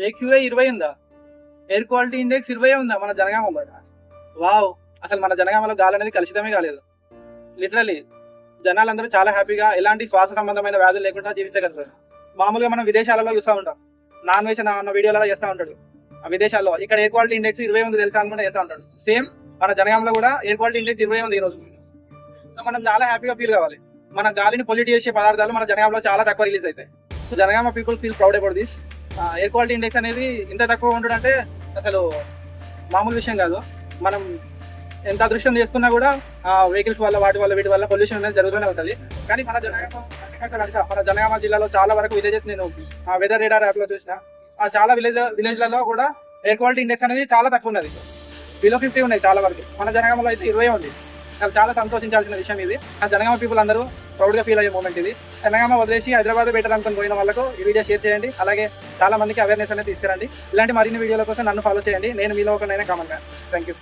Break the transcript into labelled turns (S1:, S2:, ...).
S1: AQI 20 ఉందా? Air quality index 20 ఉందా మన జనగామలో? వావ్! అసలు మన జనగామలో గాలి అనేది కలుషితమే కాలేదు. లిటరల్లీ జనాలందరూ చాలా హ్యాపీగా ఎలాంటి శ్వాస సంబంధమైన వ్యాధులు లేకుండా జీవించగలుగుతారు. మామూలుగా మనం విదేశాలలో చూస్తూ ఉంటాం, నాన్ వెజ్ అన్న వీడియోలలో చేస్తూ ఉంటాడు. ఆ విదేశాల్లో ఇక్కడ ఎయిర్ క్వాలిటీ ఇండెక్స్ 20 ఉంది తెలుసా అనుకుంటే చేస్తూ ఉంటాడు. సేమ్ మన జనగామలో కూడా ఎయిర్ క్వాలిటీ ఇండెక్స్ 20 ఉంది ఈరోజు. మనం చాలా హ్యాపీగా ఫీల్ కావాలి. మన గాలిని పొల్యూట్ చేసే పదార్థాలు మన జనగామలో చాలా తక్కువ రిలీజ్ అవుతాయి. So Jangaon people feel proud about this. Air quality index అనేది ఇంత తక్కువ ఉంటుందంటే అసలు మామూలు విషయం కాదు. మనం ఎంత అదృష్టం చేసుకున్నా కూడా వెహికల్స్ వల్ల వీటి వల్ల పొల్యూషన్ అనేది జరుగుతూనే ఉంటుంది. కానీ మన జనగామ జిల్లాలో చాలా వరకు విలేజెస్ నేను వెదర్ రేడార్ యాప్లో చూసిన చాలా విలేజ్లలో కూడా ఎయిర్ క్వాలిటీ ఇండెక్స్ అనేది చాలా తక్కువ ఉన్నది. బిలో 50 ఉన్నాయి చాలా వరకు. మన జనగామలో అయితే 20 ఉంది. నాకు చాలా సంతోషించాల్సిన విషయం ఇది. ఆ జనగామ పీపుల్ అందరూ ప్రౌడ్గా ఫీల్ అయ్యే మూమెంట్ ఇది. జనగామ వదిలేసి హైదరాబాద్ బెటర్ అనుకుని పోయిన వాళ్ళకు ఈ వీడియో షేర్ చేయండి. అలాగే చాలా మందికి అవేర్నెస్ అనేది తీసుకురండి. ఇలాంటి మరిన్ని వీడియోల కోసం నన్ను ఫాలో చేయండి. నేను మీలో ఒకనైనా కామన్ మ్యాన్. Thank you.